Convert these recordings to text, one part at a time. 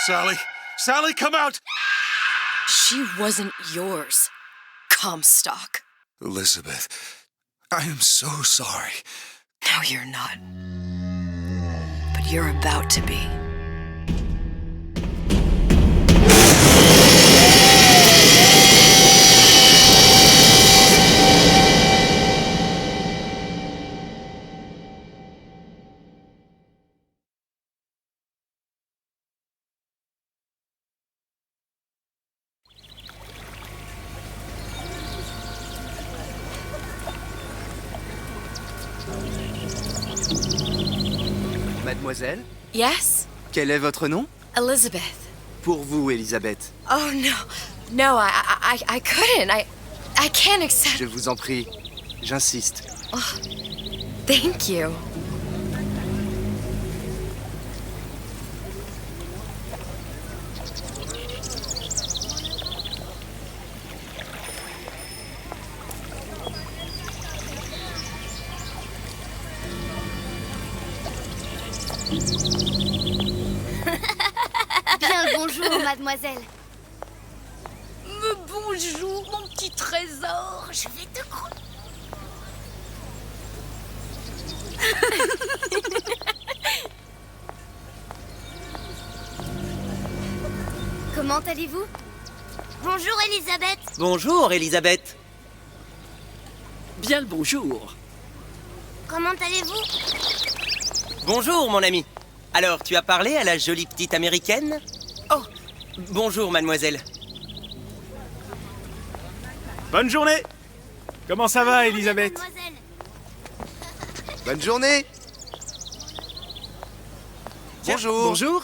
Sally! Sally, come out! She wasn't yours, Comstock. Elizabeth, I am so sorry. No, you're not. But you're about to be. Mademoiselle, Yes? quel est votre nom? Elizabeth. Pour vous, Elisabeth. Oh, no. No, I couldn't. I can't accept... Je vous en prie, j'insiste. Oh, thank you. Bien le bonjour, mademoiselle. Bonjour, mon petit trésor. Je vais te croire. Comment allez-vous? Bonjour, Elisabeth. Bonjour, Elisabeth. Bien le bonjour. Comment allez-vous? Bonjour, mon ami. Alors, tu as parlé à la jolie petite américaine? Oh, bonjour, mademoiselle. Bonne journée. Comment ça va, Elisabeth? Mademoiselle. Bonne journée. Tiens, Bonjour. Bonjour.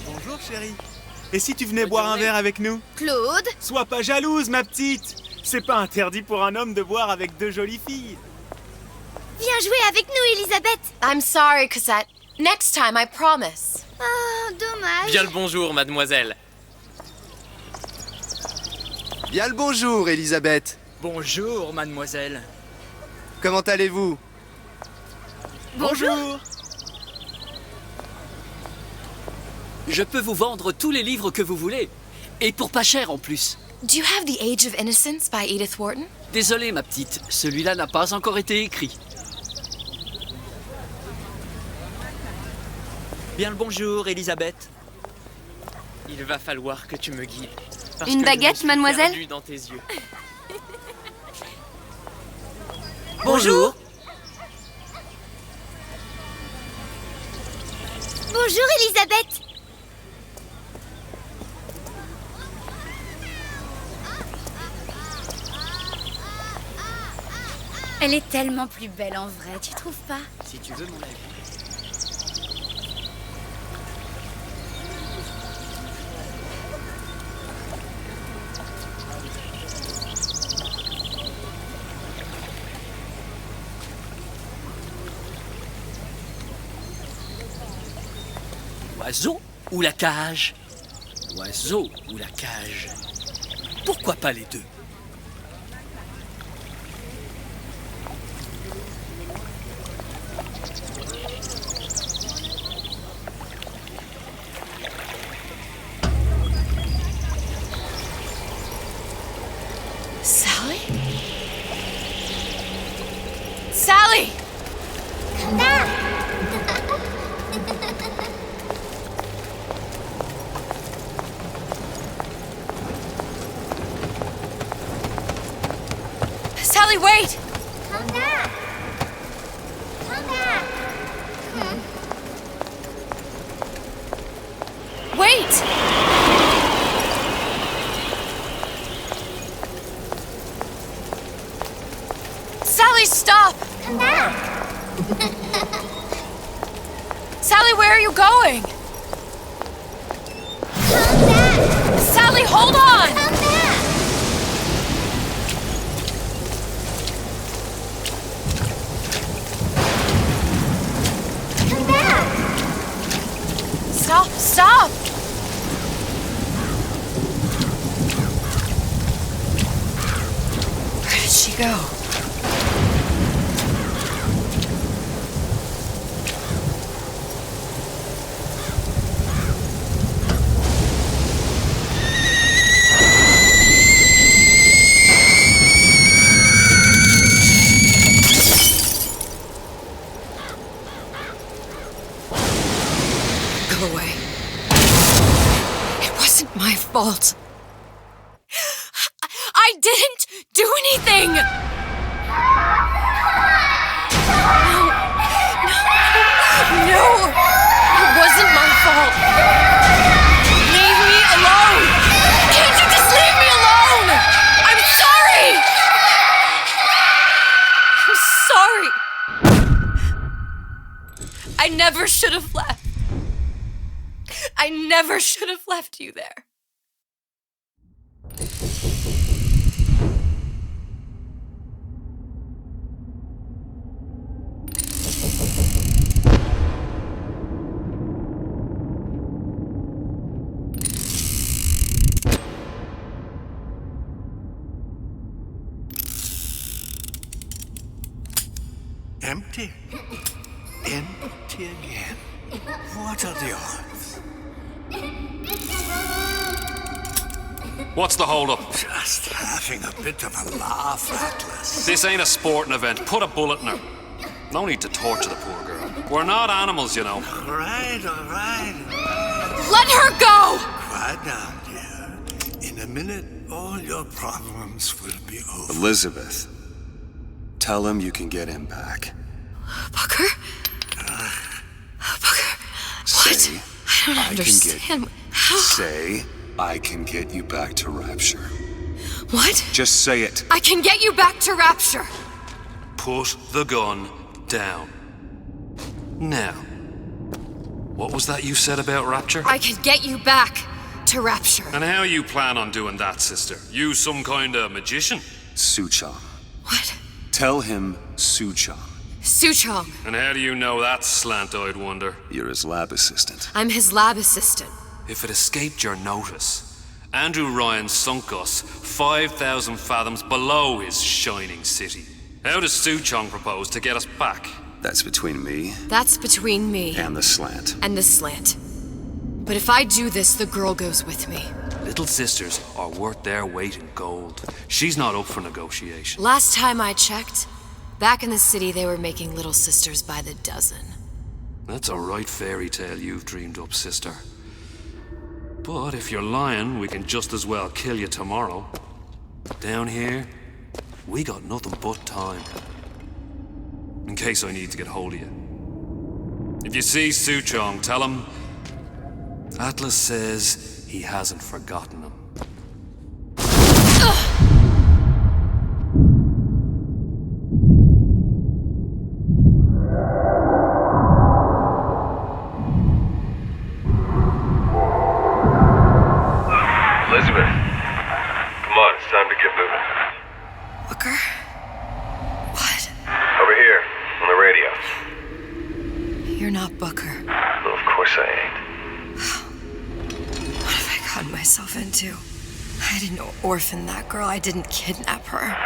Bonjour, chérie. Et si tu venais boire un verre avec nous? Claude. Sois pas jalouse, ma petite. C'est pas interdit pour un homme de boire avec deux jolies filles. Viens jouer avec nous, Elisabeth. I'm sorry, Cosette. Next time, I promise. Oh, dommage. Bien le bonjour, mademoiselle. Bien le bonjour, Elisabeth. Bonjour, mademoiselle. Comment allez-vous? Bonjour. Je peux vous vendre tous les livres que vous voulez. Et pour pas cher en plus. Do you have The Age of Innocence by Edith Wharton? Désolé, ma petite, celui-là n'a pas encore été écrit. Bien le bonjour, Elisabeth. Il va falloir que tu me guides. Parce Une que je me baguette, suis mademoiselle? perdu dans tes yeux. Bonjour. Bonjour, Elisabeth. Elle est tellement plus belle en vrai, tu trouves pas? Si tu veux mon avis. L'oiseau ou la cage? L'oiseau ou la cage? Pourquoi pas les deux? Sally? Sally! Sally, wait! Come back. Come back. Wait! Sally, stop! Come back. Sally, where are you going? Come back. Sally, hold on! Come back. Come back. Stop, stop! Where did she go? go away. It wasn't my fault. I didn't do anything! No, it wasn't my fault. Leave me alone! Can't you just leave me alone? I'm sorry! I'm sorry. I never should have left. I never should have left you there. Empty? Empty again. What are the odds? What's the holdup? Just having a bit of a laugh, Atlas. This ain't a sporting event. Put a bullet in her. No need to torture the poor girl. We're not animals, you know. All right. Let her go! Quiet down, dear. In a minute, all your problems will be over. Elizabeth, tell him you can get him back. Booker? Booker, what? Say, I don't understand. How? Say, I can get you back to Rapture. What? Just say it. I can get you back to Rapture. Put the gun down. Now, what was that you said about Rapture? I can get you back to Rapture. And how you plan on doing that, sister? You some kind of magician? Suchong. What? Tell him Suchong. Suchong. And how do you know that, slant-eyed wonder? You're his lab assistant. I'm his lab assistant. If it escaped your notice, Andrew Ryan sunk us 5,000 fathoms below his shining city. How does Suchong propose to get us back? That's between me That's between me and the slant. and the slant. But if I do this, the girl goes with me. Little sisters are worth their weight in gold. She's not up for negotiation. Last time I checked, back in the city they were making little sisters by the dozen. That's a right fairy tale you've dreamed up, sister. But if you're lying, we can just as well kill you tomorrow. Down here, we got nothing but time. In case I need to get hold of you. If you see Suchong, tell him Atlas says he hasn't forgotten him. Elizabeth, come on, it's time to get moving. Booker? What? Over here, on the radio. You're not Booker. Well, of course I ain't. What have I gotten myself into? I didn't orphan that girl. I didn't kidnap her.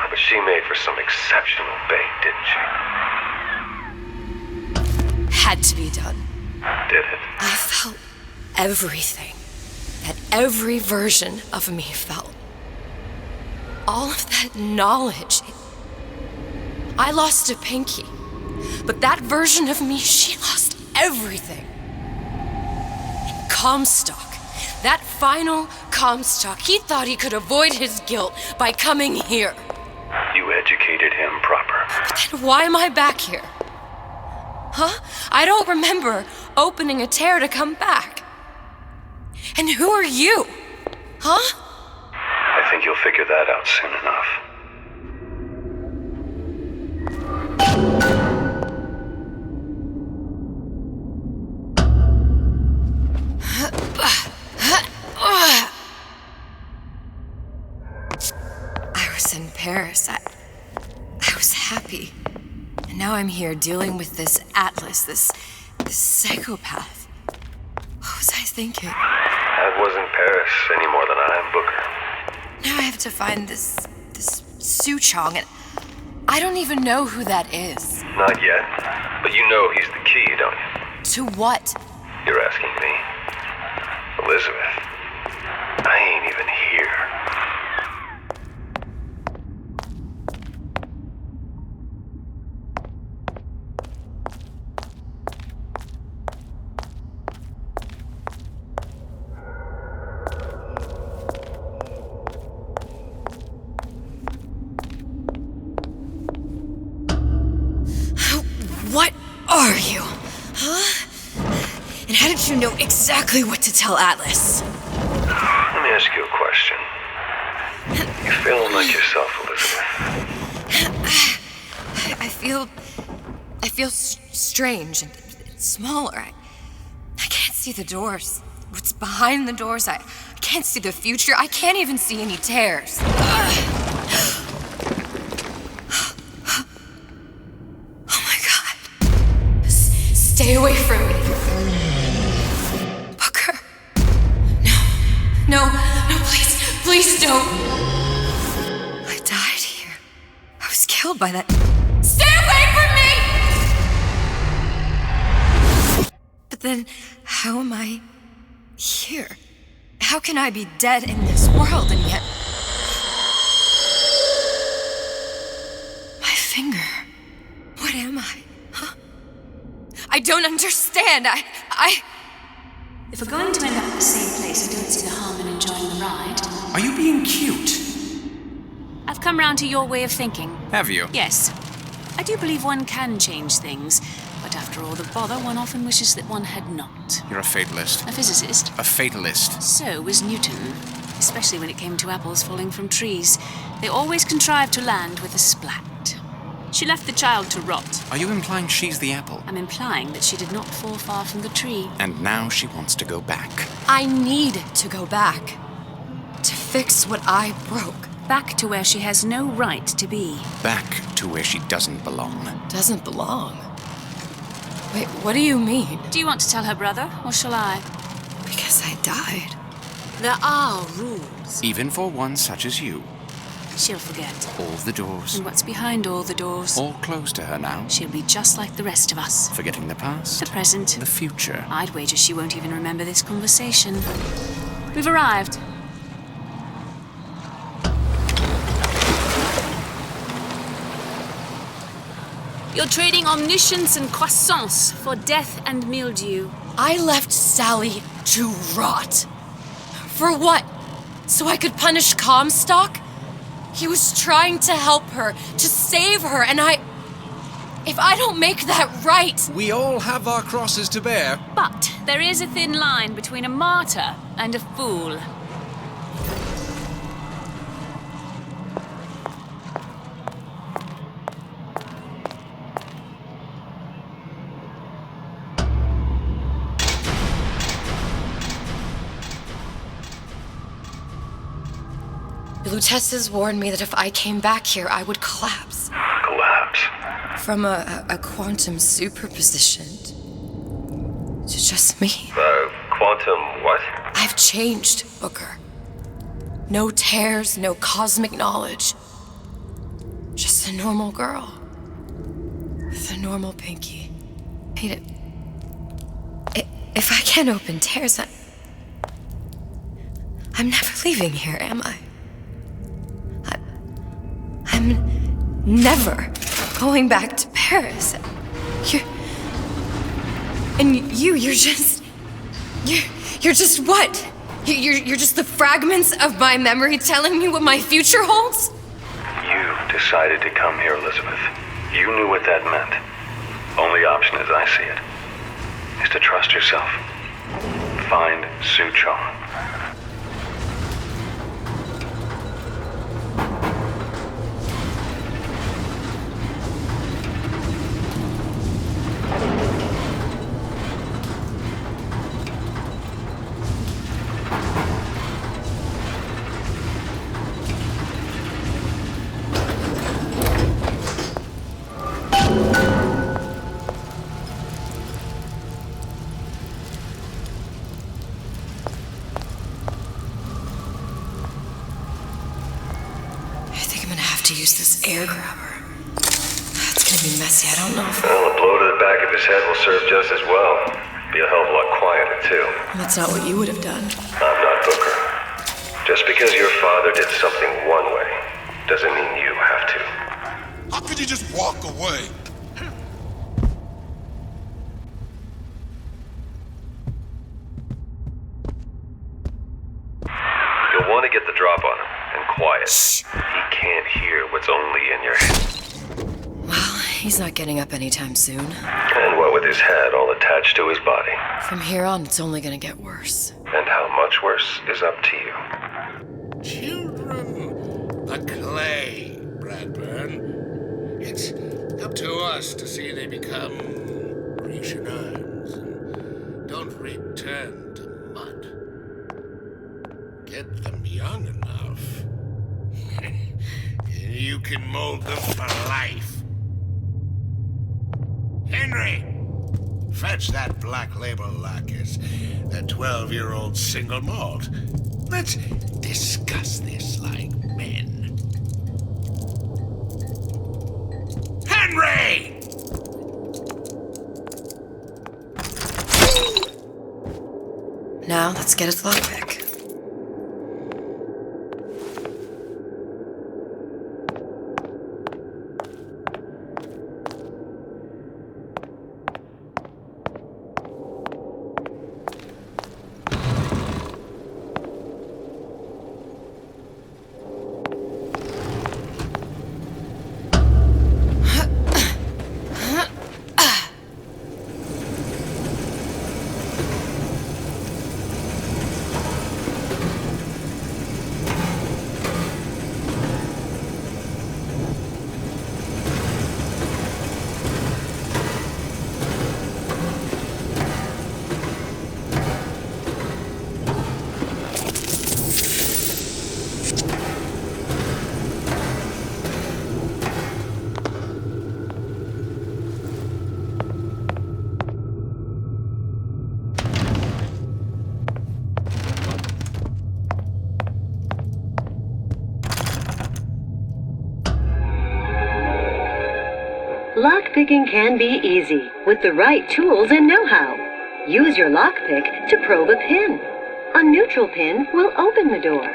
But she made for some exceptional bait, didn't she? Had to be done. Did it? I felt everything that every version of me felt. All of that knowledge. I lost a pinky, but that version of me, she lost everything. And Comstock, that final Comstock, he thought he could avoid his guilt by coming here. You educated him proper. But then why am I back here? Huh? I don't remember opening a tear to come back. And who are you? Huh? I think you'll figure that out soon enough. I was in Paris. I was happy. And now I'm here dealing with this Atlas, this psychopath. What was I thinking? That wasn't Paris any more than I am Booker. Now I have to find this Suchong, and I don't even know who that is. Not yet, but you know he's the key, don't you? To what? You're asking me. Elizabeth, I ain't even here. And how did you know exactly what to tell Atlas? Let me ask you a question. You feeling like yourself, Elizabeth? I feel strange and smaller. I can't see the doors. What's behind the doors? I can't see the future. I can't even see any tears. Oh my God. Stay away from me. Booker. No, please don't. I died here. I was killed by that. Stay away from me! But then, how am I here? How can I be dead in this world and yet... My finger. What am I? Huh? I don't understand. If we're going to end up at the same place, I don't see the harm in enjoying the ride. Are you being cute? I've come round to your way of thinking. Have you? Yes. I do believe one can change things, but after all the bother, one often wishes that one had not. You're a fatalist. A physicist. A fatalist. So was Newton, especially when it came to apples falling from trees. They always contrived to land with a splat. She left the child to rot. Are you implying she's the apple? I'm implying that she did not fall far from the tree. And now she wants to go back. I need to go back. To fix what I broke. Back to where she has no right to be. Back to where she doesn't belong. Doesn't belong? Wait, what do you mean? Do you want to tell her brother, or shall I? Because I died. There are rules. Even for one such as you. She'll forget. All the doors. And what's behind all the doors? All closed to her now. She'll be just like the rest of us. Forgetting the past. The present. The future. I'd wager she won't even remember this conversation. We've arrived. You're trading omniscience and croissance for death and mildew. I left Sally to rot. For what? So I could punish Comstock? He was trying to help her, to save her, and if I don't make that right... We all have our crosses to bear. But there is a thin line between a martyr and a fool. Lutesses warned me that if I came back here, I would collapse. Collapse? From a quantum superposition to just me. Quantum what? I've changed, Booker. No tears, no cosmic knowledge. Just a normal girl. With a normal pinky. If I can't open tears, I'm never leaving here, am I? I'm never going back to Paris. You're just what? You're just the fragments of my memory telling me what my future holds? You decided to come here, Elizabeth. You knew what that meant. Only option, as I see it, is to trust yourself. Find Suchong. Use this air grabber. It's gonna be messy. I don't know if... Well, a blow to the back of his head will serve just as well. Be a hell of a lot quieter, too. That's not what you would have done. I'm not Booker. Just because your father did something one way, doesn't mean you have to. How could you just walk away? You'll want to get the drop on him, and quiet. Shh. He can't hear what's only in your head. Well, he's not getting up anytime soon. And what with with his head all attached to his body. From here on, it's only gonna get worse. And how much worse is up to you. Children, the clay, Bradburn. It's up to us to see they become Reshades and don't return to mud. Get them young enough. You can mold them for life. Henry! Fetch that Black Label Lacquers, that 12-year-old single malt. Let's discuss this like men. Henry! Now, let's get its lockpick. Lockpicking can be easy with the right tools and know-how. Use your lockpick to probe a pin. A neutral pin will open the door.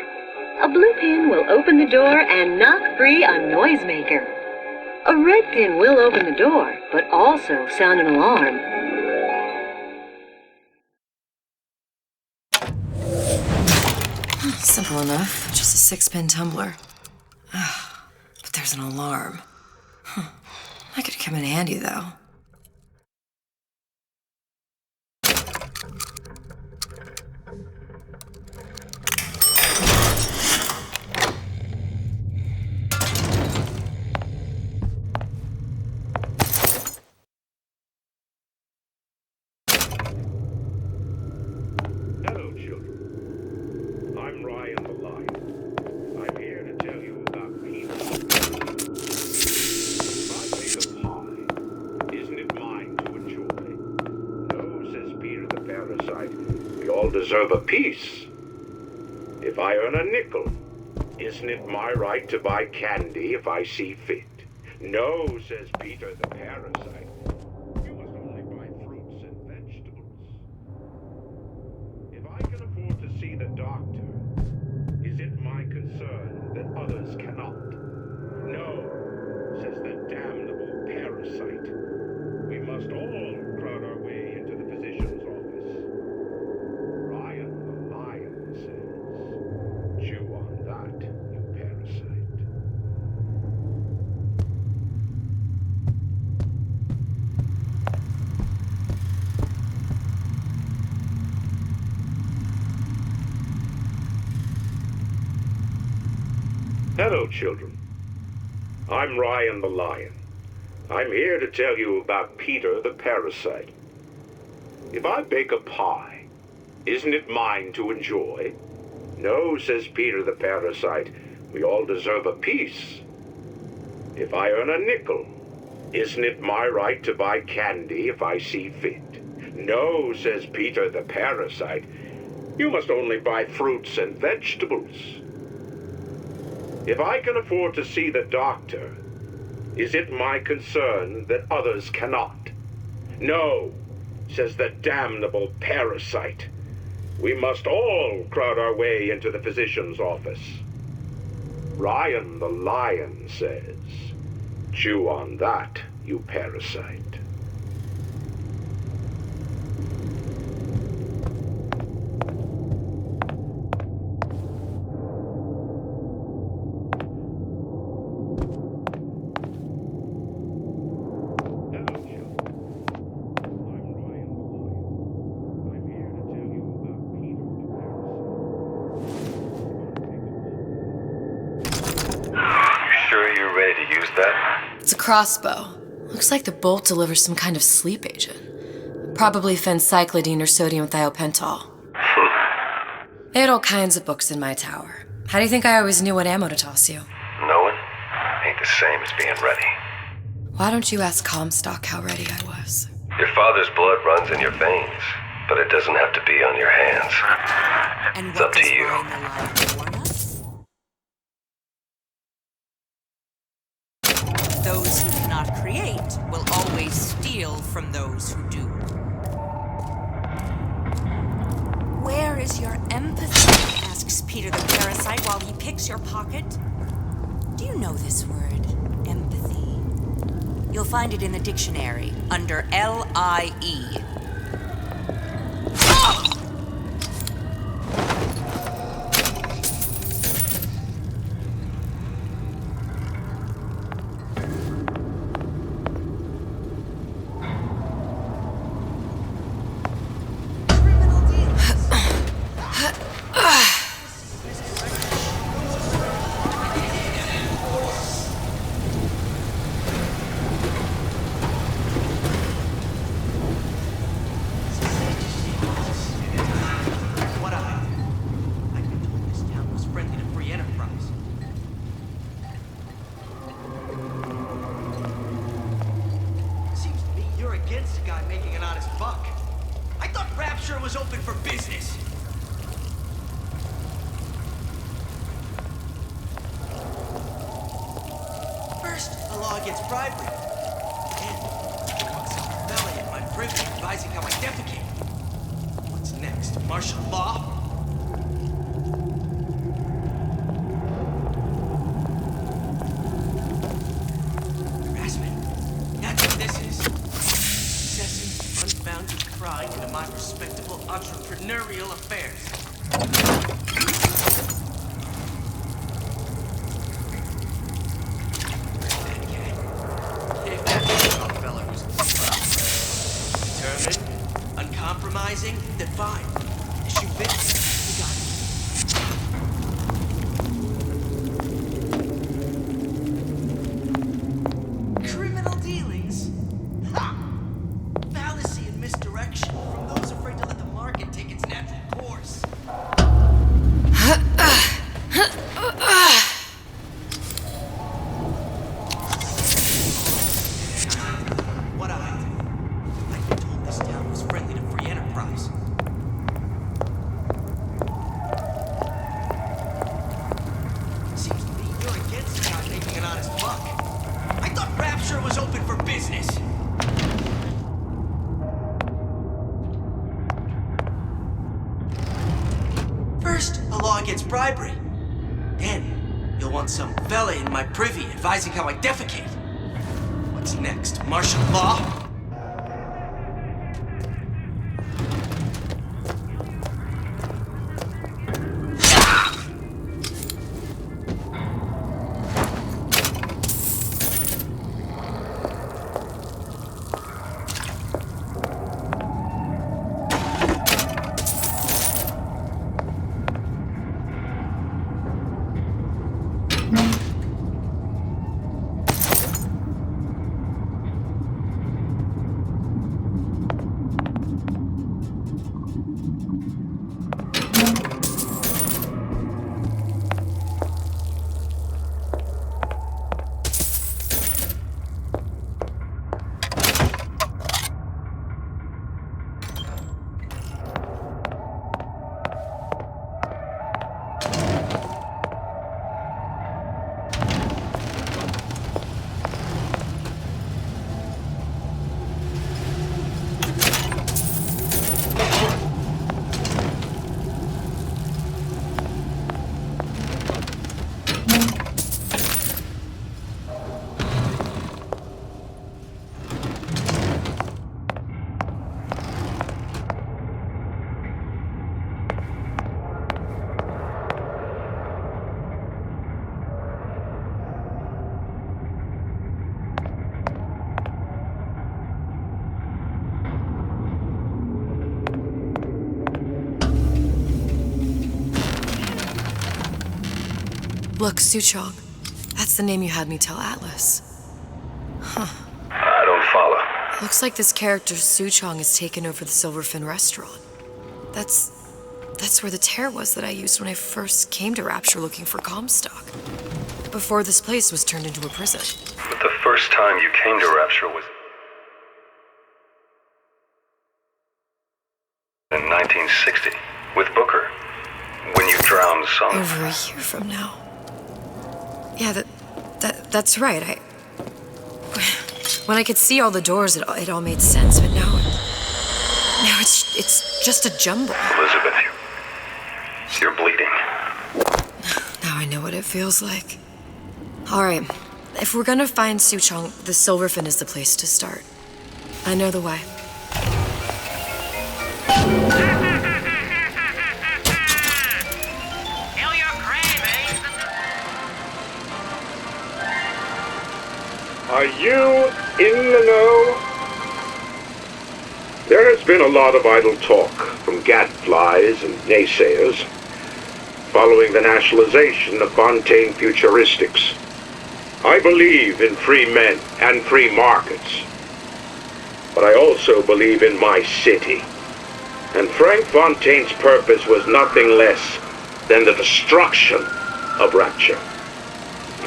A blue pin will open the door and knock free a noisemaker. A red pin will open the door, but also sound an alarm. Simple enough. Just a 6-pin tumbler. But there's an alarm. That could come in handy, though. Hello, children. I'm Ryan the Lion. I'm here to tell you about Peter. Isn't it mine to enjoy? No, says Peter the parasite. We all deserve a piece. If I earn a nickel, isn't it my right to buy candy if I see fit? No, says Peter the parasite. You must only buy fruits and vegetables. If I can afford to see the doctor, is it my concern that others cannot? No, says the damnable parasite. We must all crowd our way into the physician's office. Ryan the lion says, chew on that, you parasite. Hello, children. I'm Ryan the lion. I'm here to tell you about Peter the parasite. If I bake a pie, isn't it mine to enjoy? No, says Peter the parasite. We all deserve a piece. If I earn a nickel, isn't it my right to buy candy if I see fit? No, says Peter the parasite. You must only buy fruits and vegetables. If I can afford to see the doctor, is it my concern that others cannot? No, says the damnable parasite. We must all crowd our way into the physician's office. Ryan the lion says, chew on that, you parasite. ready to use that? It's a crossbow. Looks like the bolt delivers some kind of sleep agent. Probably phencyclidine or sodium thiopental. They had all kinds of books in my tower. How do you think I always knew what ammo to toss you? Knowing ain't the same as being ready. Why don't you ask Comstock how ready I was? Your father's blood runs in your veins, but it doesn't have to be on your hands. And It's up to you. Those who cannot create will always steal from those who do. Where is your empathy? Asks Peter the Parasite while he picks your pocket. Do you know this word, empathy? You'll find it in the dictionary under L-I-E. Ah! Bribery. Then, you'll want some fella in my privy advising how I defecate. What's next? Martial law? Look, Suchong. That's the name you had me tell Atlas. Huh. I don't follow. Looks like this character Suchong has taken over the Silverfin restaurant. That's where the tear was that I used when I first came to Rapture looking for Comstock. Before this place was turned into a prison. But the first time you came to Rapture was in 1960 with Booker, when you drowned some. Over a year from now. Yeah, that's right. When I could see all the doors, it all made sense, but now it's just a jumble. Elizabeth, you're bleeding. Now I know what it feels like. All right, if we're gonna find Suchong, the Silverfin is the place to start. I know the way. Are you in the know? There has been a lot of idle talk from gadflies and naysayers following the nationalization of Fontaine Futuristics. I believe in free men and free markets, but I also believe in my city. And Frank Fontaine's purpose was nothing less than the destruction of Rapture.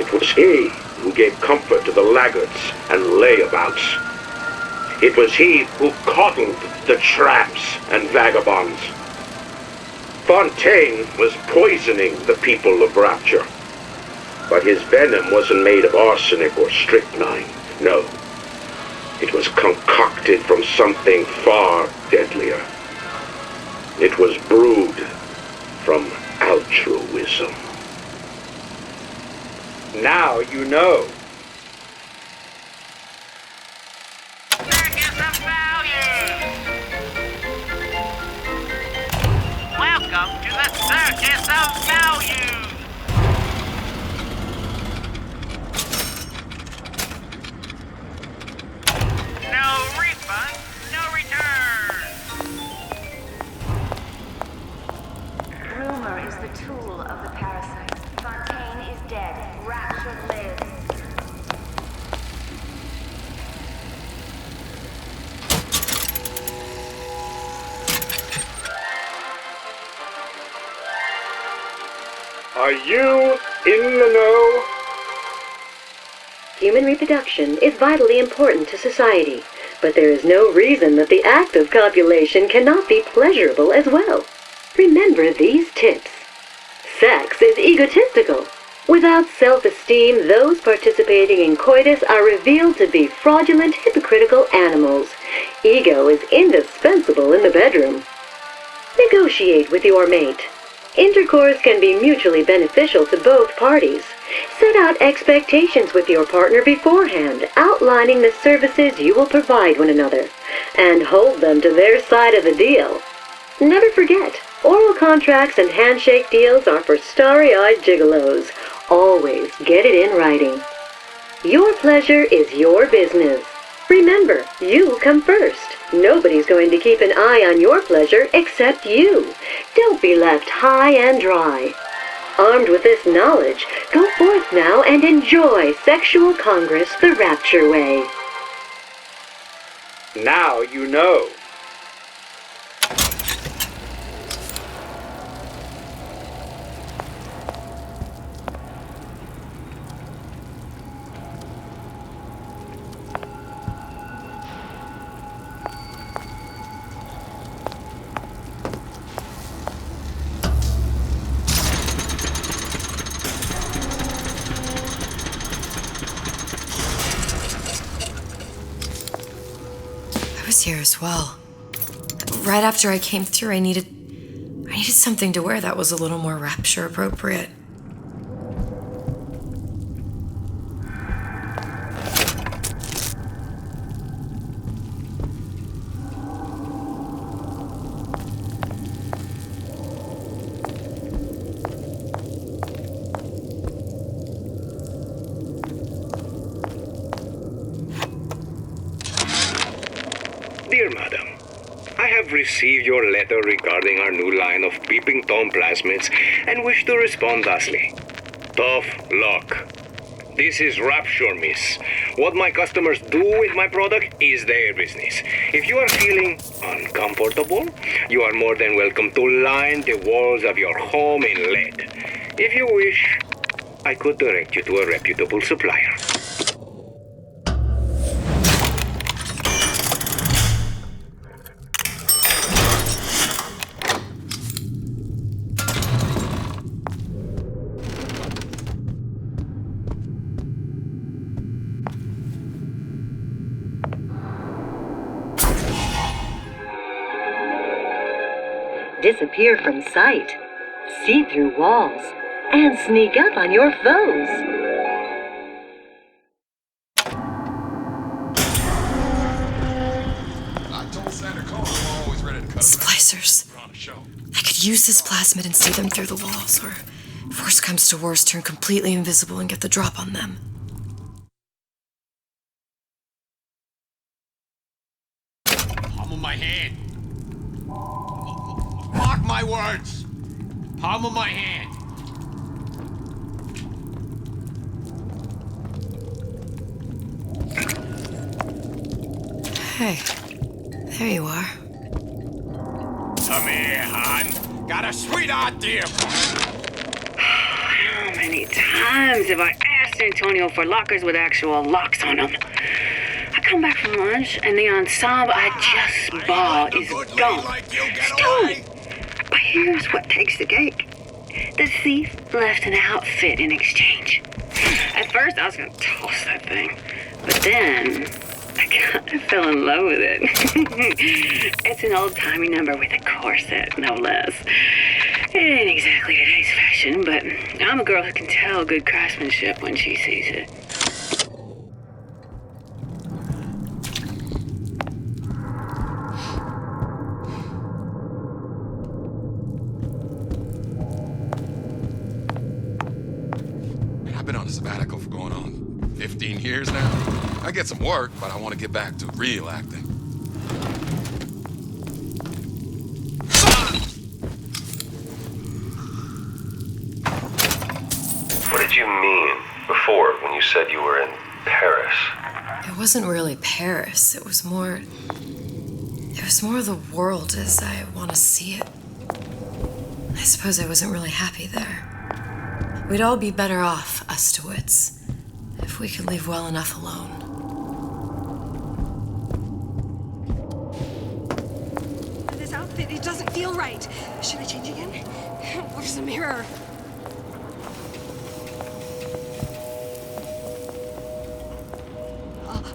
It was he who gave comfort to the laggards and layabouts. It was he who coddled the tramps and vagabonds. Fontaine was poisoning the people of Rapture. But his venom wasn't made of arsenic or strychnine. No. It was concocted from something far deadlier. It was brewed from altruism. Now you know. Welcome to the Circus of Value! No refund, no return! Rumor is the tool of the parasite. Fontaine is dead. Rapture lives. Are you in the know? Human reproduction is vitally important to society, but there is no reason that the act of copulation cannot be pleasurable as well. Remember these tips. Sex is egotistical. Without self-esteem, those participating in coitus are revealed to be fraudulent, hypocritical animals. Ego is indispensable in the bedroom. Negotiate with your mate. Intercourse can be mutually beneficial to both parties. Set out expectations with your partner beforehand, outlining the services you will provide one another, and hold them to their side of the deal. Never forget, oral contracts and handshake deals are for starry-eyed gigolos. Always get it in writing. Your pleasure is your business. Remember, you come first. Nobody's going to keep an eye on your pleasure except you. Don't be left high and dry. Armed with this knowledge, go forth now and enjoy Sexual Congress the Rapture way. Now you know. I was here as well. Right after I came through, I needed something to wear that was a little more Rapture appropriate. Dear Madam, I have received your letter regarding our new line of peeping Tom plasmids and wish to respond thusly. Tough luck. This is Rapture, miss. What my customers do with my product is their business. If you are feeling uncomfortable, you are more than welcome to line the walls of your home in lead. If you wish, I could direct you to a reputable supplier. Disappear from sight, see through walls, and sneak up on your foes. Splicers. I could use this plasmid and see them through the walls, or if worst comes to worst, turn completely invisible and get the drop on them. Palm of my hand. Mark my words. Palm of my hand. Hey, there you are. Come here, hon. Got a sweetheart, dear. How many times have I asked Antonio for lockers with actual locks on them? I come back from lunch and the ensemble I just bought is gone. Stolen. But here's what takes the cake. The thief left an outfit in exchange. At first I was gonna toss that thing, but then I kind of fell in love with it. It's an old-timey number with a corset, no less. It ain't exactly today's fashion, but I'm a girl who can tell good craftsmanship when she sees it. I've been on a sabbatical for going on 15 years now. I get some work, but I want to get back to real acting. What did you mean before when you said you were in Paris? It wasn't really Paris. It was more the world as I want to see it. I suppose I wasn't really happy there. We'd all be better off, us to wits, if we could leave well enough alone. This outfit, it doesn't feel right. Should I change again? Where's the mirror?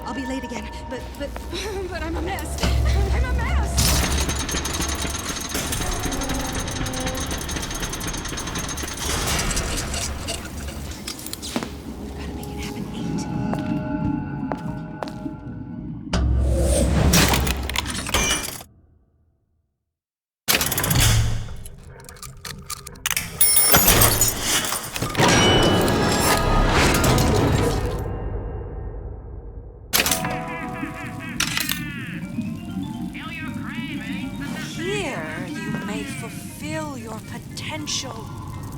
I'll be late again, but I'm a mess. I'm a mess.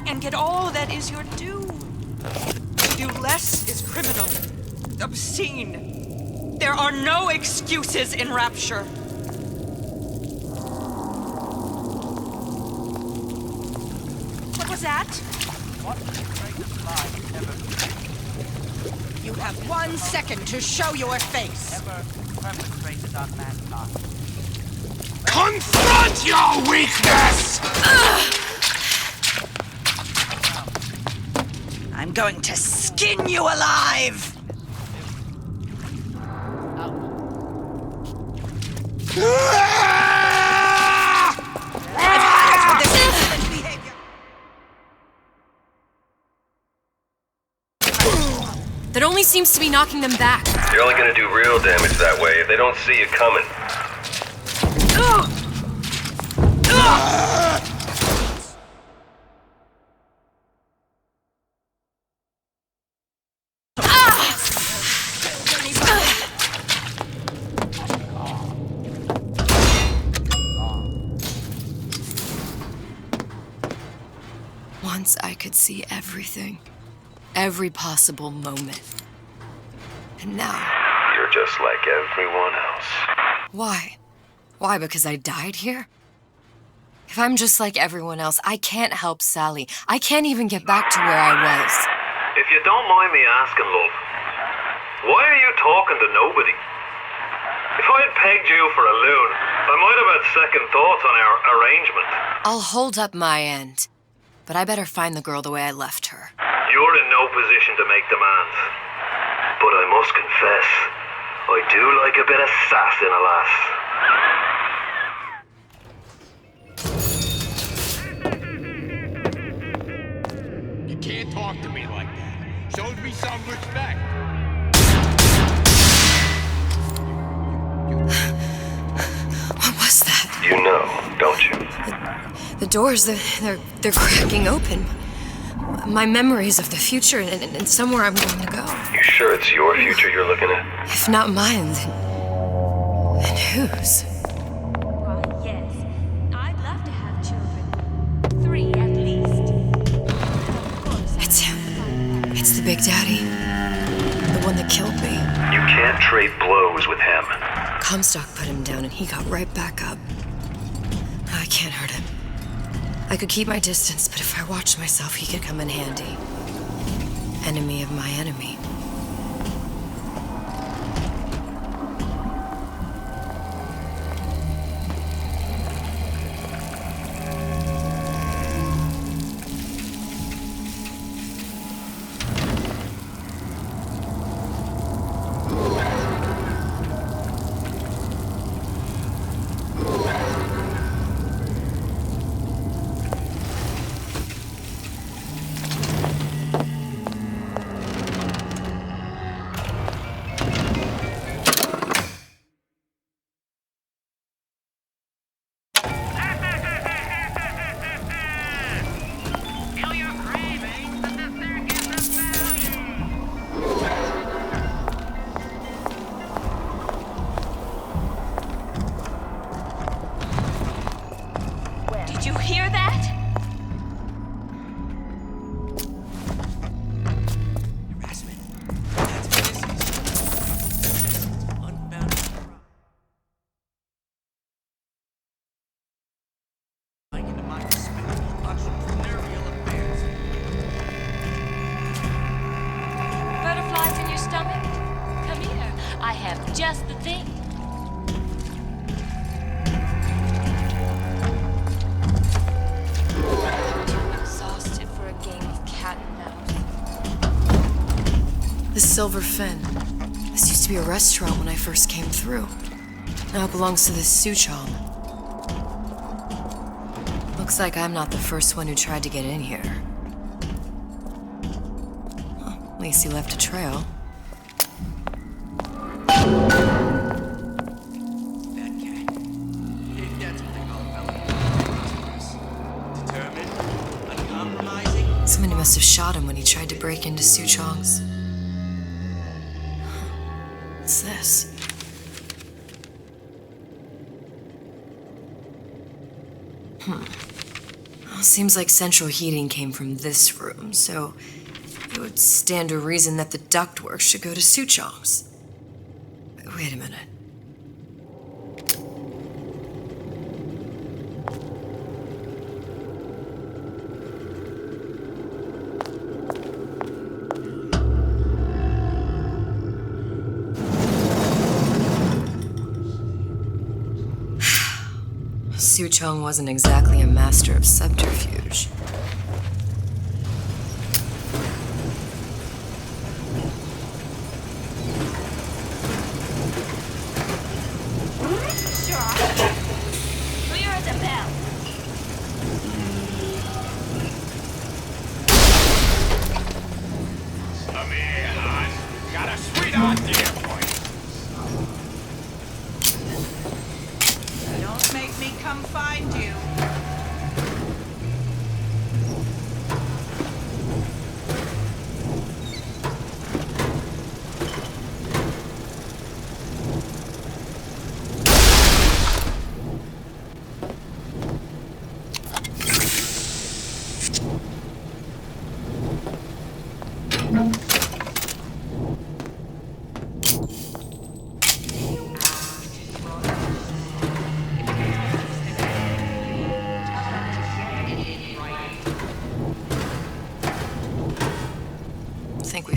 And get all that is your due. To do less is criminal, obscene. There are no excuses in Rapture. What was that? You have 1 second to show your face. Confront your weakness! I'm going to skin you alive! I've had it with this insolent behavior! That only seems to be knocking them back. You're only gonna do real damage that way if they don't see you coming. Once I could see everything. every possible moment. And now... You're just like everyone else. Why? Why, because I died here? If I'm just like everyone else, I can't help Sally. I can't even get back to where I was. If you don't mind me asking, love, why are you talking to nobody? If I had pegged you for a loon, I might have had second thoughts on our arrangement. I'll hold up my end, but I better find the girl the way I left her. You're in no position to make demands. But I must confess, I do like a bit of sass in a lass. You can't talk to me like that. Show me some respect. What was that? You know, don't you? The doors, they're cracking open. My memories of the future and somewhere I'm going to go. You sure it's your future you're looking at? If not mine, then whose? Why, yes. I'd love to have children. 3 at least. It's him. It's the Big Daddy. The one that killed me. You can't trade blows with him. Comstock put him down and he got right back up. I can't hurt him. I could keep my distance, but if I watched myself, he could come in handy. Enemy of my enemy. Did you hear that? Harassment. That's what this is. Unbounded into my despicable entrepreneurial affairs. Butterflies in your stomach? Come here. I have just the thing. Too exhausted for a game of cat and mouse. The Silver Fin. This used to be a restaurant when I first came through. Now it belongs to this Suchong. Looks like I'm not the first one who tried to get in here. Well, at least he left a trail. Bad cat. That's what they call a fellow. Determined, uncompromising. Somebody must have shot him when he tried to break into Suchong's. What's this? Well, seems like central heating came from this room, so it would stand to reason that the ductwork should go to Suchong's. Wait a minute. Suchong wasn't exactly a master of subterfuge. Sure. Clear as a bell. Come here, hon. Got a sweetheart here for you. Don't make me come find you.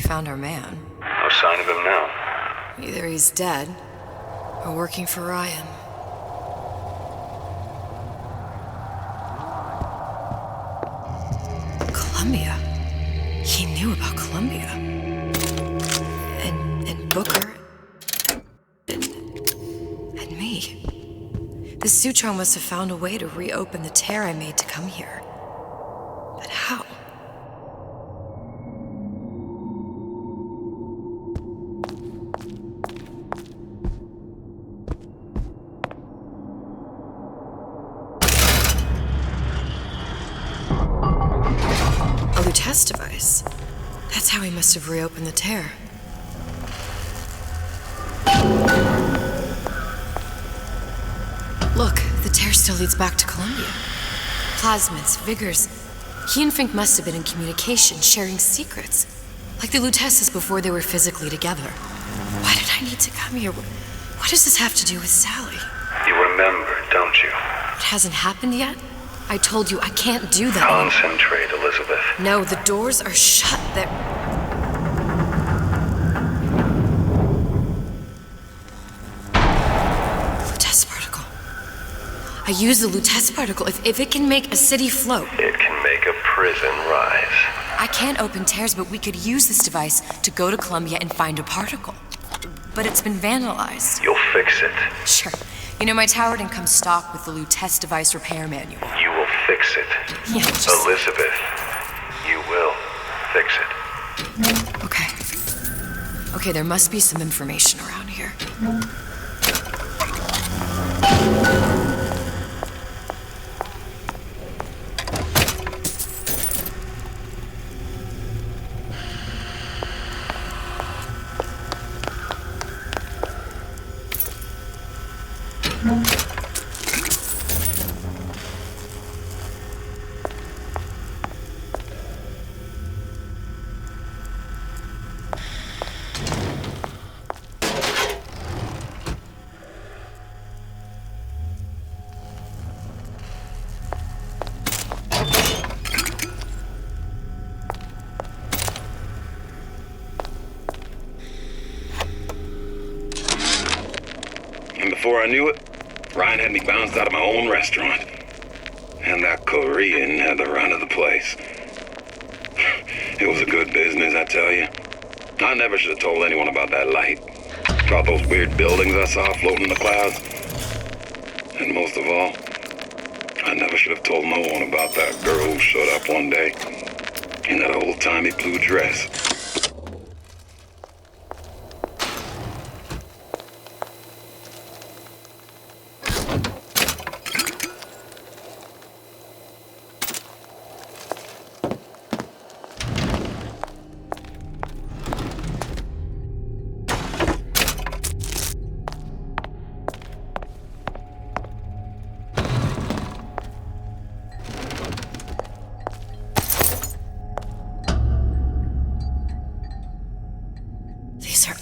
found our man. No sign of him now. Either he's dead, or working for Ryan. Columbia. He knew about Columbia. And Booker. And me. The Sutron must have found a way to reopen the tear I made to come here. But how? A Lutece device. That's how he must have reopened the tear. Look, the tear still leads back to Columbia. Plasmids, Vigors. He and Fink must have been in communication, sharing secrets. Like the Luteces before they were physically together. Why did I need to come here? What does this have to do with Sally? You remember, don't you? It hasn't happened yet? I told you I can't do that. Concentrate, Elizabeth. No, the doors are shut. Lutece particle. I use the Lutece particle. If it can make a city float. It can make a prison rise. I can't open tears, but we could use this device to go to Columbia and find a particle. But it's been vandalized. You'll fix it. Sure. You know, my tower didn't come stock with the Lutece device repair manual. You will fix it. Yeah, Elizabeth, you will fix it. Okay, there must be some information around here. Before I knew it, Ryan had me bounced out of my own restaurant. And that Korean had the run of the place. It was a good business, I tell you. I never should have told anyone about that light. About those weird buildings I saw floating in the clouds. And most of all, I never should have told no one about that girl who showed up one day in that old-timey blue dress.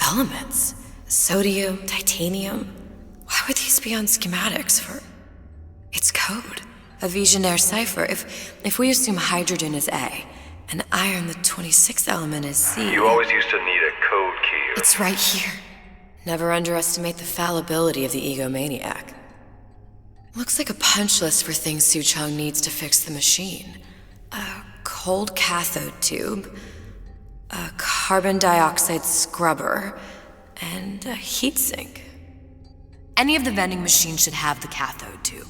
Elements. Sodium, titanium. Why would these be on schematics for... It's code. A Visionaire cipher. If we assume hydrogen is A, and iron, the 26th element, is C... You always used to need a code key. It's right here. Never underestimate the fallibility of the egomaniac. Looks like a punch list for things Su Chong needs to fix the machine. A cold cathode tube, a carbon dioxide scrubber, and a heatsink. Any of the vending machines should have the cathode tube.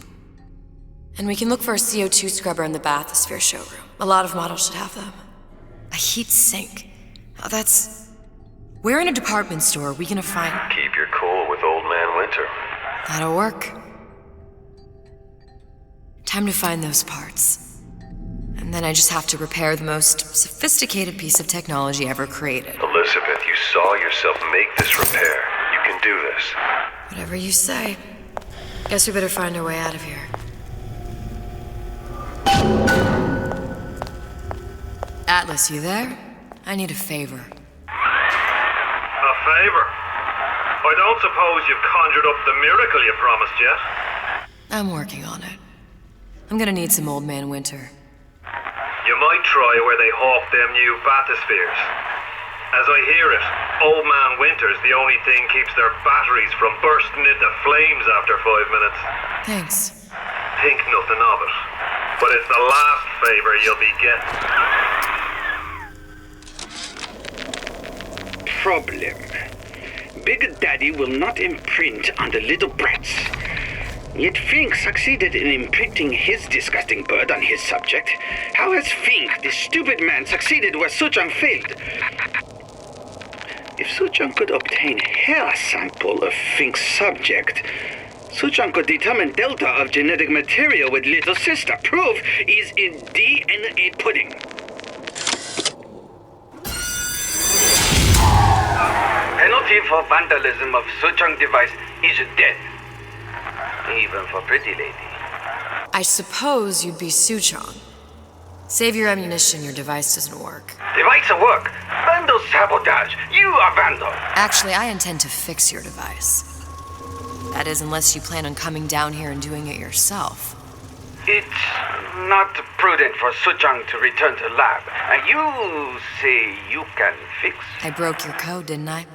And we can look for a CO2 scrubber in the bathysphere showroom. A lot of models should have them. A heatsink. Oh, that's... Where in a department store are we gonna find... Keep your cool with Old Man Winter. That'll work. Time to find those parts. And then I just have to repair the most sophisticated piece of technology ever created. Elizabeth, you saw yourself make this repair. You can do this. Whatever you say. Guess we better find our way out of here. Atlas, you there? I need a favor. A favor? I don't suppose you've conjured up the miracle you promised yet? I'm working on it. I'm gonna need some Old Man Winter. You might try where they hawk them new bathyspheres. As I hear it, Old Man Winter's the only thing keeps their batteries from bursting into flames after 5 minutes. Thanks. Think nothing of it. But it's the last favor you'll be getting. Problem. Big Daddy will not imprint on the little brats. Yet Fink succeeded in imprinting his disgusting bird on his subject. How has Fink, the stupid man, succeeded where Suchong failed? If Suchong could obtain hair sample of Fink's subject, Suchong could determine delta of genetic material with little sister. Proof is in DNA pudding. Penalty for vandalism of Suchong device is death. Even for pretty lady. I suppose you'd be Suchong. Save your ammunition, your device doesn't work. Device at work. Vandal sabotage. You are vandal. Actually, I intend to fix your device. That is, unless you plan on coming down here and doing it yourself. It's not prudent for Suchong to return to lab. And you say you can fix? I broke your code, didn't I?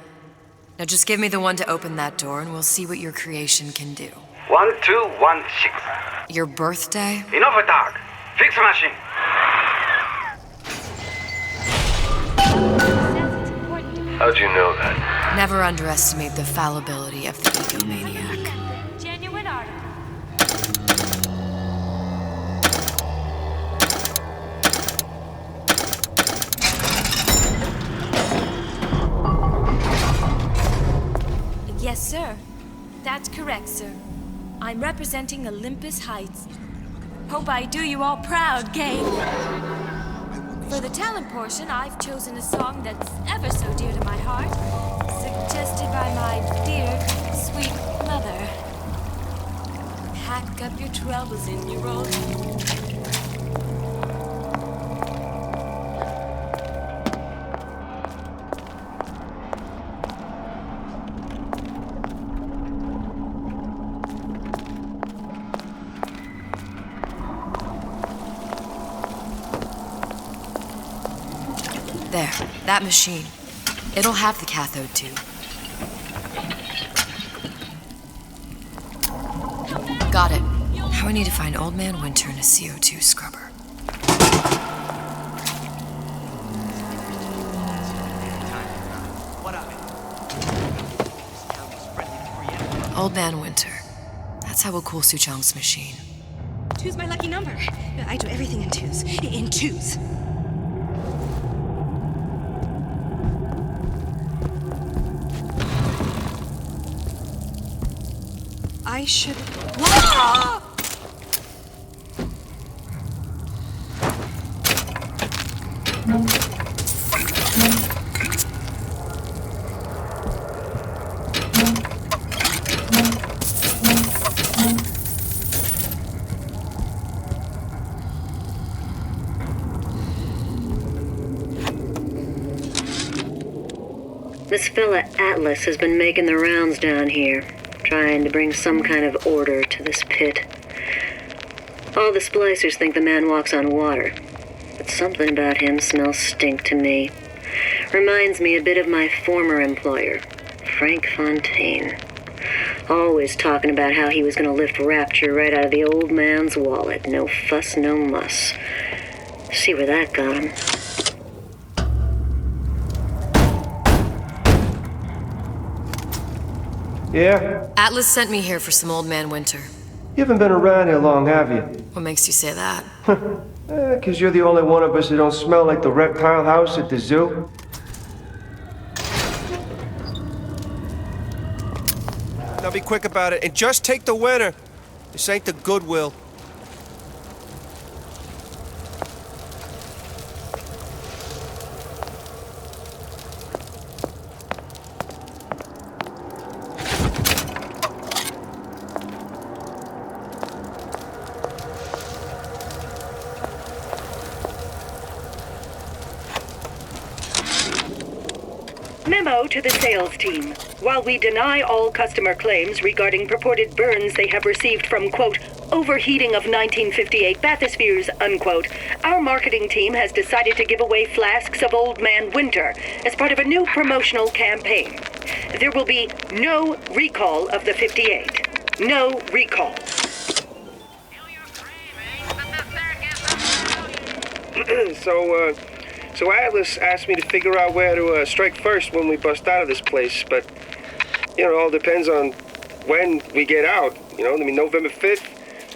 Now just give me the one to open that door and we'll see what your creation can do. 1216. Your birthday? Enough of talk. Fix the machine. How'd you know that? Never underestimate the fallibility of the egomaniac. Genuine article. Yes, sir. That's correct, sir. I'm representing Olympus Heights. Hope I do you all proud, gang. For the talent portion, I've chosen a song that's ever so dear to my heart, suggested by my dear, sweet mother. Pack up your troubles in your old... There, that machine. It'll have the cathode tube. Got it. Now I need to find Old Man Winter and a CO2 scrubber. Old Man Winter. That's how we'll cool Suchong's machine. Two's my lucky number. I do everything in twos. In twos. I should... Whoa! This fella Atlas has been making the rounds down here, trying to bring some kind of order to this pit. All the splicers think the man walks on water, but something about him smells stink to me. Reminds me a bit of my former employer, Frank Fontaine. Always talking about how he was going to lift Rapture right out of the old man's wallet. No fuss, no muss. See where that got him. Yeah? Atlas sent me here for some Old Man Winter. You haven't been around here long, have you? What makes you say that? 'Cause you're the only one of us that don't smell like the reptile house at the zoo. Now be quick about it and just take the winner. This ain't the Goodwill. Memo to the sales team. While we deny all customer claims regarding purported burns they have received from, quote, overheating of 1958 bathyspheres, unquote, our marketing team has decided to give away flasks of Old Man Winter as part of a new promotional campaign. There will be no recall of the 58. No recall. So Atlas asked me to figure out where to strike first when we bust out of this place, but, it all depends on when we get out, November 5th,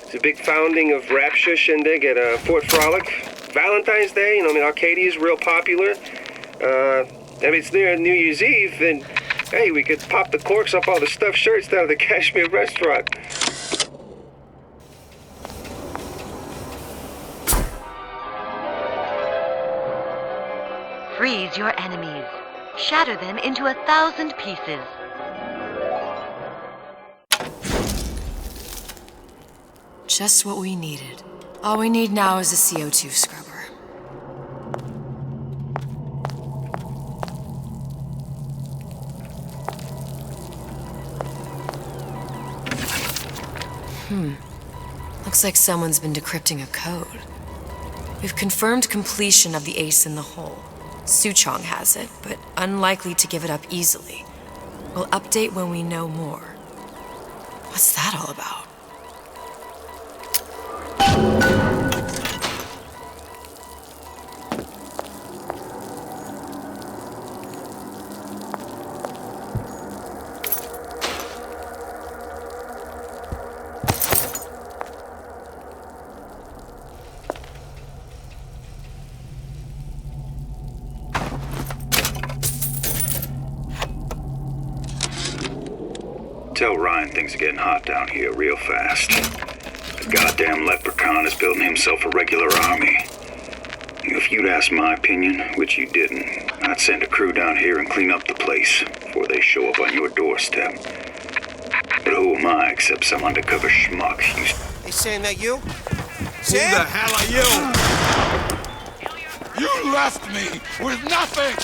it's a big founding of Rapture Shindig at Fort Frolic. Valentine's Day, Arcadia's real popular. It's near New Year's Eve, and, hey, we could pop the corks off all the stuffed shirts down at the Kashmir restaurant. Freeze your enemies. Shatter them into 1,000 pieces. Just what we needed. All we need now is a CO2 scrubber. Looks like someone's been decrypting a code. We've confirmed completion of the ace in the hole. Suchong has it, but unlikely to give it up easily. We'll update when we know more. What's that all about? Tell Ryan things are getting hot down here real fast. The goddamn leprechaun is building himself a regular army. If you'd asked my opinion, which you didn't, I'd send a crew down here and clean up the place before they show up on your doorstep. But who am I except some undercover schmuck? Hey, Sam, that you? Sam? Who the hell are you? You left me with nothing!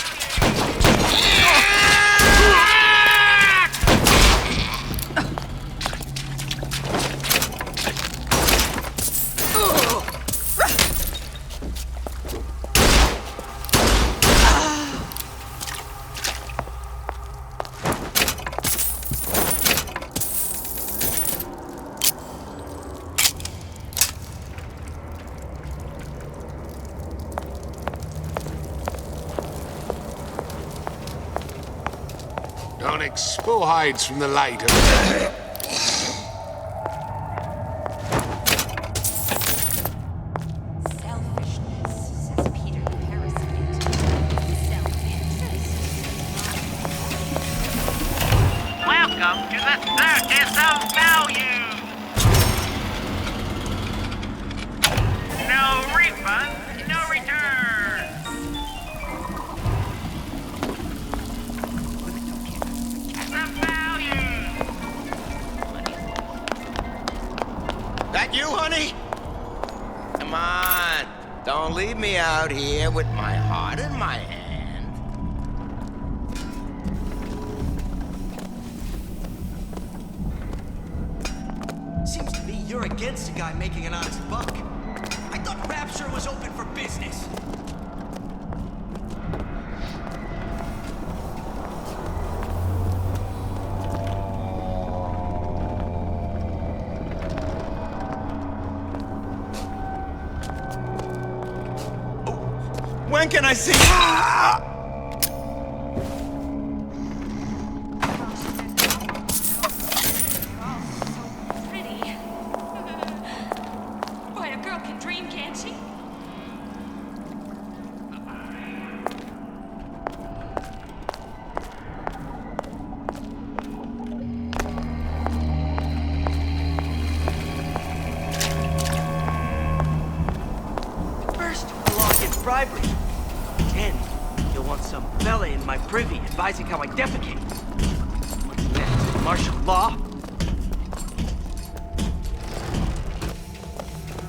Don't expo hides from the light of day. Selfishness, says Peter the parasite. Self-interest. Welcome to the circus of value. No refund, no return. That you, honey? Come on. Don't leave me out here with my heart in my hand. Seems to me you're against a guy making an honest buck. I thought Rapture was open for business. When can I see? Pretty. Boy, a girl can dream, can't she? First, we'll all get bribery. Then, you'll want some fella in my privy advising how I defecate. What's next? Martial law?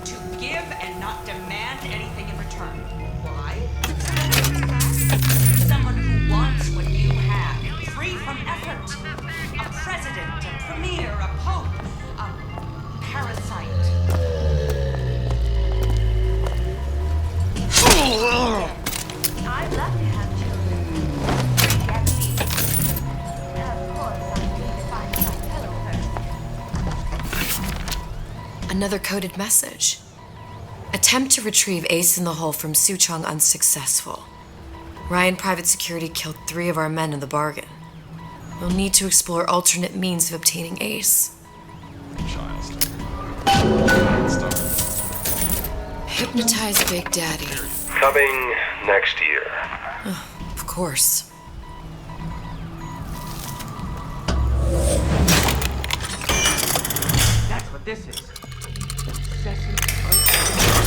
To give and not demand anything in return. Why? Someone who wants what you have, free from effort. A president, a premier, a pope, a parasite. another coded message. Attempt to retrieve Ace in the Hole from Suchong unsuccessful. Ryan Private Security killed 3 of our men in the bargain. We'll need to explore alternate means of obtaining Ace. Hypnotize Big Daddy. Coming next year. Of course. That's what this is. Obsessive,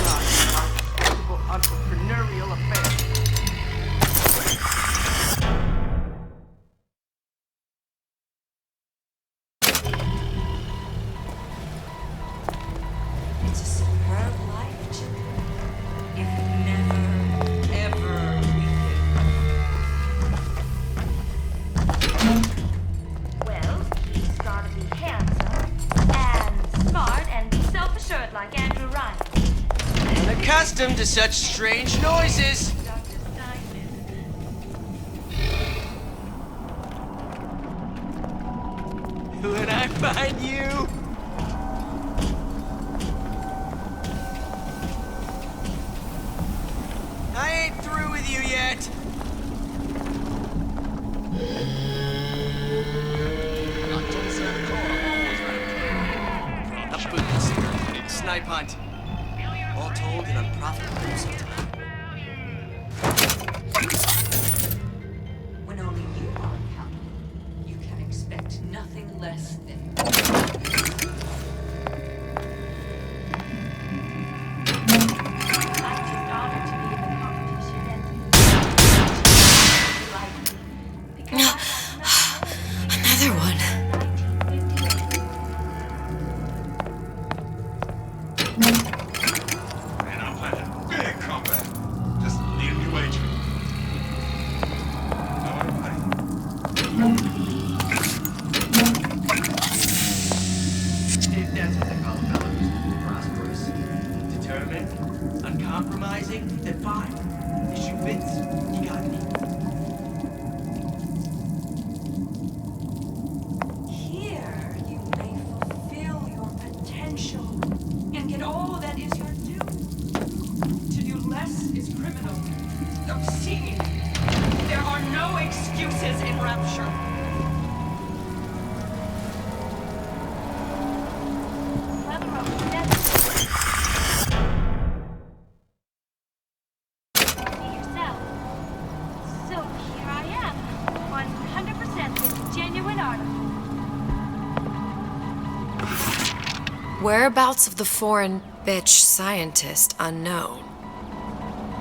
unresponsible entrepreneurial affair. It's a superb life, children. If never, ever weakened. Well, he's gotta be handsome and smart and self-assured like Andrew Ryan. Unaccustomed to such strange noises. When I find you. I ain't through with you yet. A boots, snipe hunt. All told, an unprofitable pursuit. When only you are happy, you can expect nothing less than. Another one. And I'm planning a big comeback. Just need a new agent. Know everybody? That's what they call a fellow who's prosperous, determined, uncompromising. Then fine. The shoe fits. You got me. Here, you may fulfill your potential and get all that is your due. To do less is criminal, obscene. There are no excuses in rapture. Yourself. So here I am, 100% this genuine article. Whereabouts of the foreign bitch scientist unknown.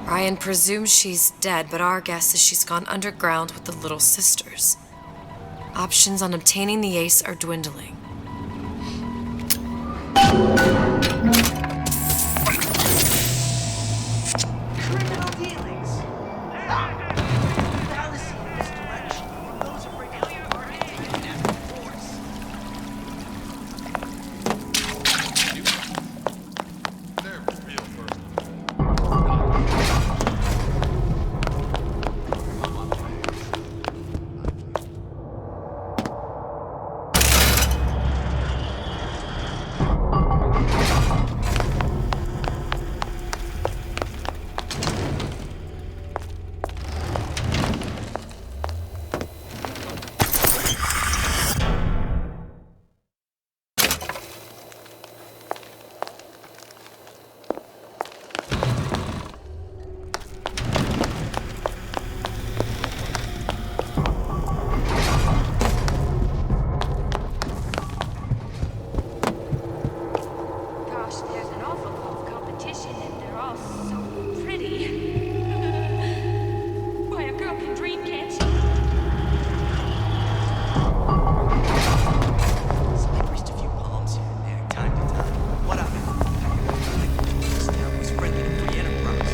Ryan presumes she's dead, but our guess is she's gone underground with the Little Sisters. Options on obtaining the Ace are dwindling. Criminal dealings. Fallacy, misdirection. Those are breaking up party and after force. They're real first. Gosh, there's an awful lot of competition and they're all so pretty. Why, a girl can dream, can't she? Sliced a few palms here and there, time to time. What of it? This town was friendly to free enterprise.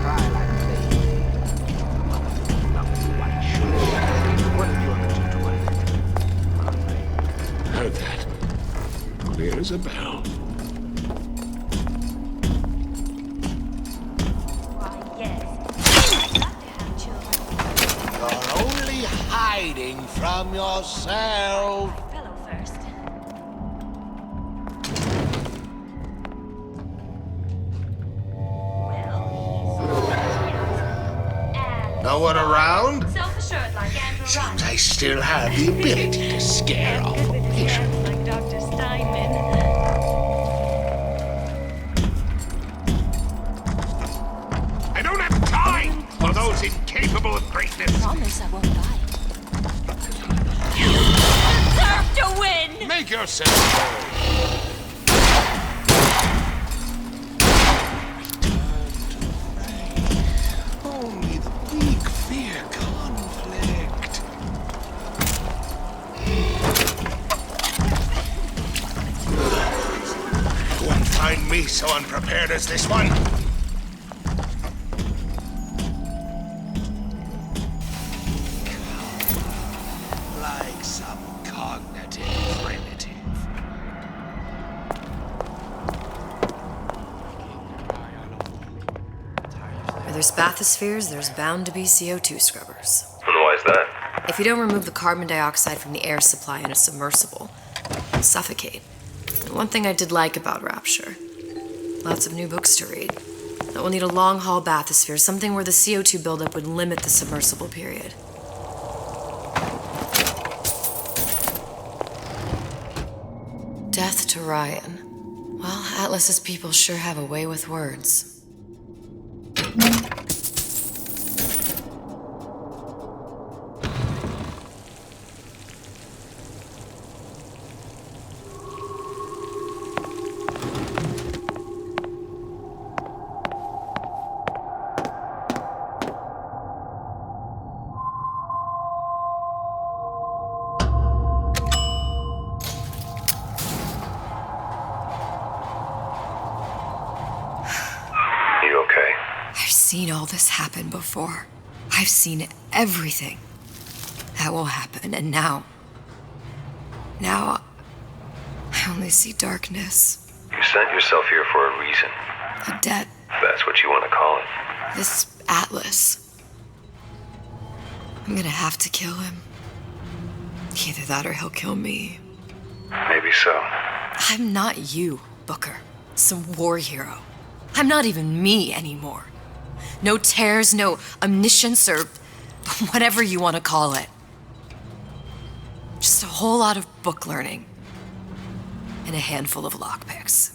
Cry like a baby. Not what it should. What have you ever done to my Heard that. Clear as a bell. Why, yes. I've got to have children. You're only half hiding from yourself? Fellow first. No one around? Self-assured like Andrew Seems I still have the ability to scare off a patient. like Dr. Steinman. I don't have time for those incapable of greatness. Promise I won't die. You deserve to win! Make yourself heard. Only the weak fear conflict. You won't find me so unprepared as this one. Like some cognitive primitive. Where there's bathyspheres, there's bound to be CO2 scrubbers. And why is that? If you don't remove the carbon dioxide from the air supply in a submersible, you'll suffocate. And one thing I did like about Rapture, lots of new books to read. That will need a long-haul bathysphere, something where the CO2 buildup would limit the submersible period. Death to Ryan. Well, Atlas's people sure have a way with words. You okay? I've seen all this happen before. I've seen everything that will happen, and now I only see darkness. You sent yourself here for a reason. A debt. If that's what you want to call it. This Atlas. I'm gonna have to kill him. Either that or he'll kill me. Maybe so. I'm not you, Booker. Some war hero. I'm not even me anymore. No tears, no omniscience, or whatever you want to call it. Just a whole lot of book learning and a handful of lockpicks.